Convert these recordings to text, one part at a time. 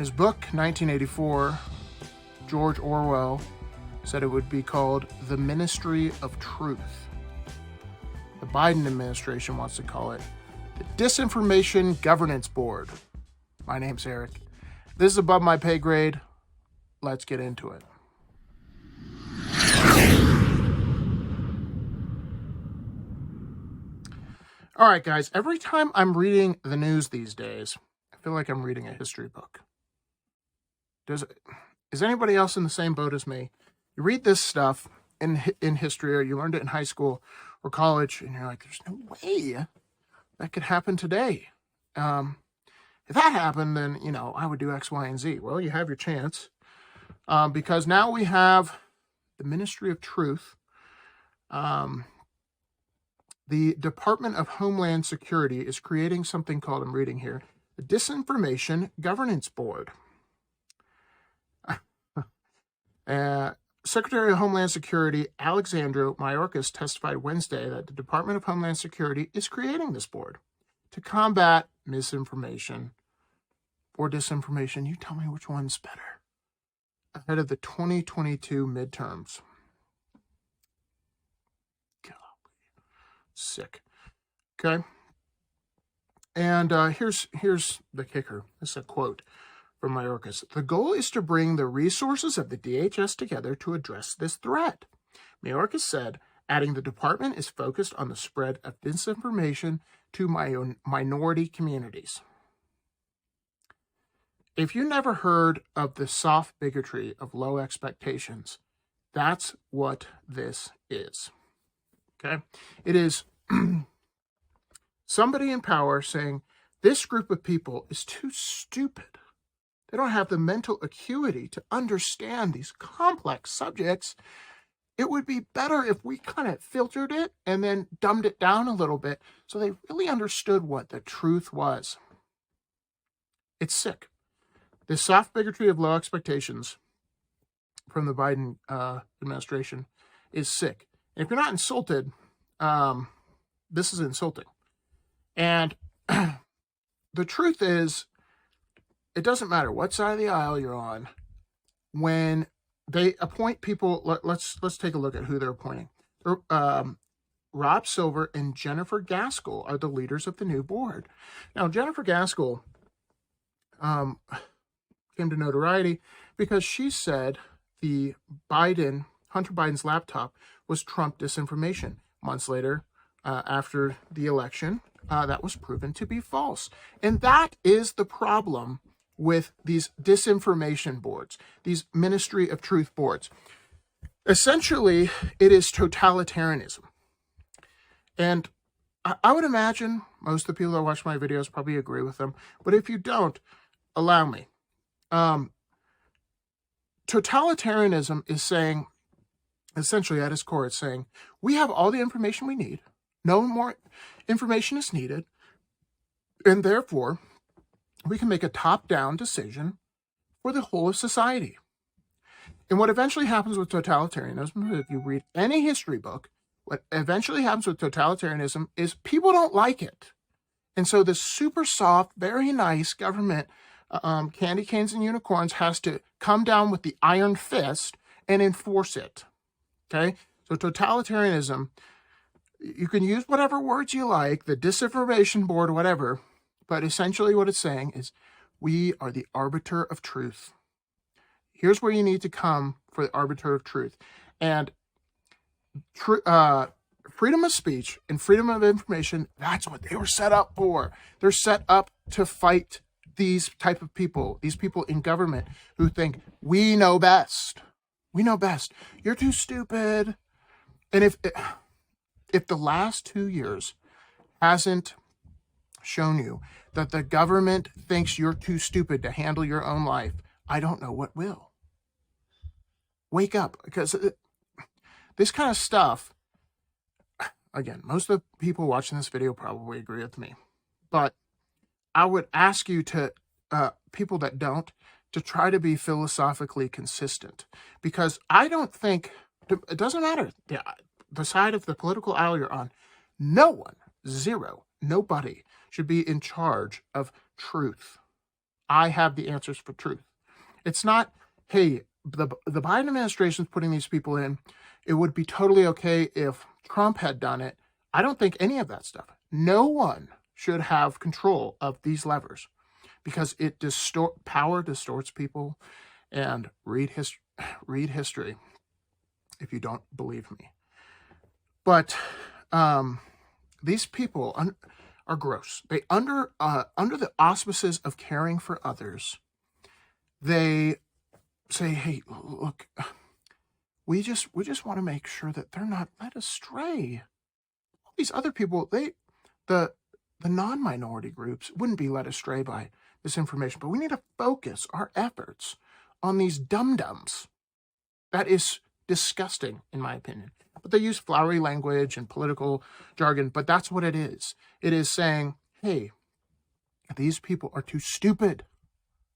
His book, 1984, George Orwell said it would be called The Ministry of Truth. The Biden administration wants to call it the Disinformation Governance Board. My name's Eric. This is above my pay grade. Let's get into it. All right, guys, every time I'm reading the news these days, I feel like I'm reading a history book. Is anybody else in the same boat as me? You read this stuff in history, or you learned it in high school or college, and you're like, there's no way that could happen today. If that happened, then, I would do X, Y, and Z. Well, you have your chance, because now we have the Ministry of Truth. The Department of Homeland Security is creating something called, I'm reading here, the Disinformation Governance Board. Secretary of Homeland Security Alexandra Mayorkas testified Wednesday that the Department of Homeland Security is creating this board to combat misinformation or disinformation. You tell me which one's better. Ahead of the 2022 midterms. Sick. Okay. And here's the kicker. This is a quote from Mayorkas. The goal is to bring the resources of the DHS together to address this threat. Mayorkas said, adding the department is focused on the spread of disinformation to minority communities. If you never heard of the soft bigotry of low expectations, that's what this is. Okay? It is somebody in power saying, this group of people is too stupid. They don't have the mental acuity to understand these complex subjects. It would be better if we kind of filtered it and then dumbed it down a little bit so they really understood what the truth was. It's sick. This soft bigotry of low expectations from the Biden administration is sick. And if you're not insulted, this is insulting. And the truth is, it doesn't matter what side of the aisle you're on. When they appoint people, let's take a look at who they're appointing. Rob Silver and Jennifer Gaskell are the leaders of the new board. Now, Jennifer Gaskell came to notoriety because she said Hunter Biden's laptop was Trump disinformation. Months later, after the election, that was proven to be false. And that is the problem with these disinformation boards, these Ministry of Truth boards. Essentially, it is totalitarianism. And I would imagine most of the people that watch my videos probably agree with them. But if you don't, allow me. Totalitarianism is saying, essentially at its core, it's saying, we have all the information we need. No more information is needed. And therefore, we can make a top-down decision for the whole of society. And what eventually happens with totalitarianism, if you read any history book, what eventually happens with totalitarianism is people don't like it. And so this super soft, very nice government, candy canes and unicorns, has to come down with the iron fist and enforce it. Okay? So totalitarianism, you can use whatever words you like, the Disinformation Board, whatever, but essentially what it's saying is we are the arbiter of truth. Here's where you need to come for the arbiter of truth. And freedom of speech and freedom of information, that's what they were set up for. They're set up to fight these type of people, these people in government who think, we know best. We know best. You're too stupid. And if the last 2 years hasn't shown you that the government thinks you're too stupid to handle your own life, I don't know what will. Wake up, because this kind of stuff, again, most of the people watching this video probably agree with me, but I would ask you to, people that don't, to try to be philosophically consistent, because I don't think, it doesn't matter the side of the political aisle you're on, no one, zero, nobody should be in charge of truth. I have the answers for truth. It's not, hey, the Biden administration is putting these people in. It would be totally okay if Trump had done it. I don't think any of that stuff. No one should have control of these levers because power distorts people. And read history if you don't believe me. But these people are gross. They under the auspices of caring for others, they say, "Hey, look, we just want to make sure that they're not led astray." All these other people, the non-minority groups wouldn't be led astray by this information, but we need to focus our efforts on these dum-dums. That is disgusting, in my opinion. But they use flowery language and political jargon, but that's what it is. It is saying, hey, these people are too stupid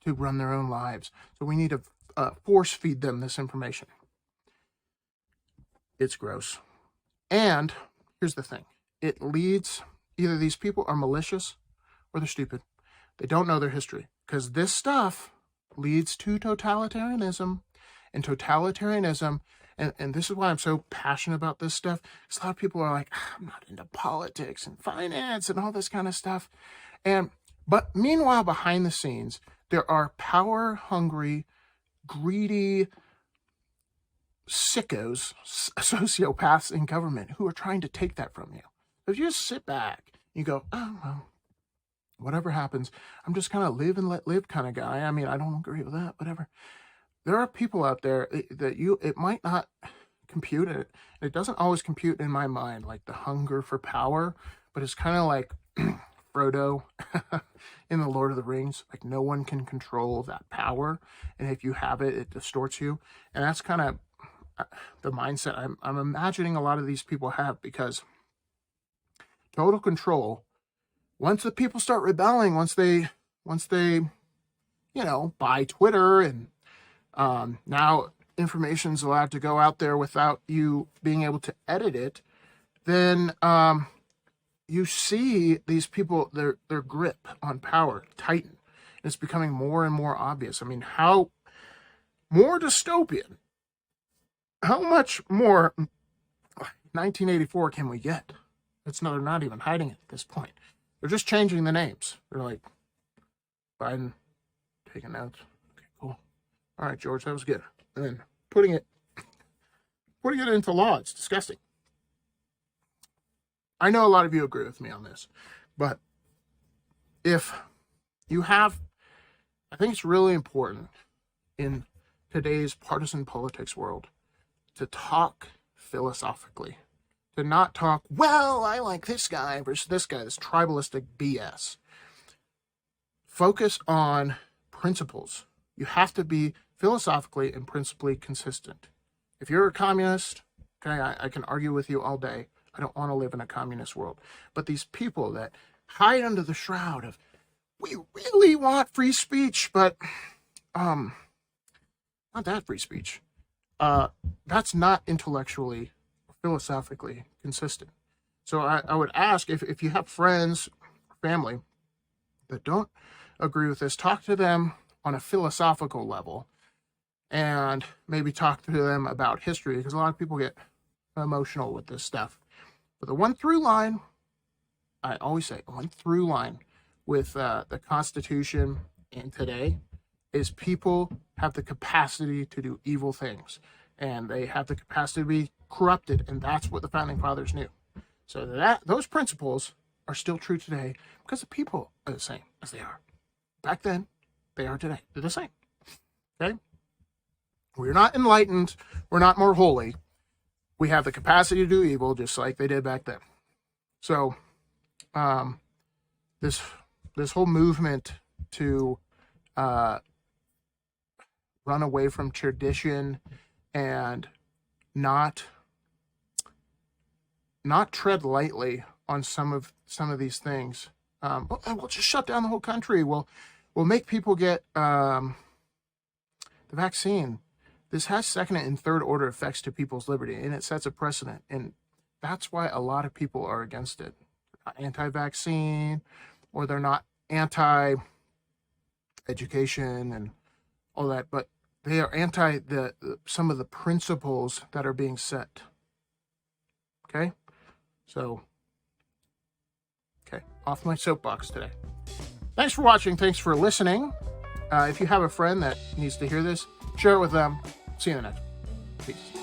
to run their own lives, so we need to force feed them this information. It's gross. And here's the thing. It leads, either these people are malicious or they're stupid. They don't know their history, because this stuff leads to totalitarianism, and this is why I'm so passionate about this stuff, because a lot of people are like, I'm not into politics and finance and all this kind of stuff. But meanwhile, behind the scenes, there are power-hungry, greedy sickos, sociopaths in government who are trying to take that from you. If you just sit back, you go, oh, well, whatever happens, I'm just kind of live and let live kind of guy. I mean, I don't agree with that, whatever. There are people out there that it might not compute it. It doesn't always compute in my mind, like the hunger for power, but it's kind of like Frodo in the Lord of the Rings. Like, no one can control that power, and if you have it, it distorts you. And that's kind of the mindset I'm imagining a lot of these people have, because total control. Once the people start rebelling, once they buy Twitter, and now information's allowed to go out there without you being able to edit it, then you see these people, their grip on power tighten. And it's becoming more and more obvious. I mean, how more dystopian, how much more 1984 can we get? They're not even hiding it at this point. They're just changing the names. They're like, Biden, taking notes. Okay, cool. All right, George, that was good. And then putting it into law. It's disgusting. I know a lot of you agree with me on this, but if you have, I think it's really important in today's partisan politics world to talk philosophically, to not talk, well, I like this guy versus this guy, this tribalistic BS. Focus on principles. You have to be philosophically and principally consistent. If you're a communist, okay, I can argue with you all day. I don't want to live in a communist world. But these people that hide under the shroud of, we really want free speech, but not that free speech. That's not intellectually or philosophically consistent. So I would ask, if you have friends, family that don't agree with this, talk to them on a philosophical level, and maybe talk to them about history, because a lot of people get emotional with this stuff. But the one through line, I always say, one through line with the Constitution and today is people have the capacity to do evil things, and they have the capacity to be corrupted, and that's what the Founding Fathers knew. So those principles are still true today, because the people are the same as they are back then. They are today. They're the same. Okay? We're not enlightened. We're not more holy. We have the capacity to do evil just like they did back then. So this whole movement to run away from tradition and not tread lightly on some of these things. We'll just shut down the whole country. We'll make people get the vaccine. This has second and third order effects to people's liberty, and it sets a precedent. And that's why a lot of people are against it. They're not anti-vaccine, or they're not anti education and all that, but they are anti some of the principles that are being set. Okay? So, okay, off my soapbox today. Thanks for watching. Thanks for listening. If you have a friend that needs to hear this, share it with them. See you in the next one. Peace.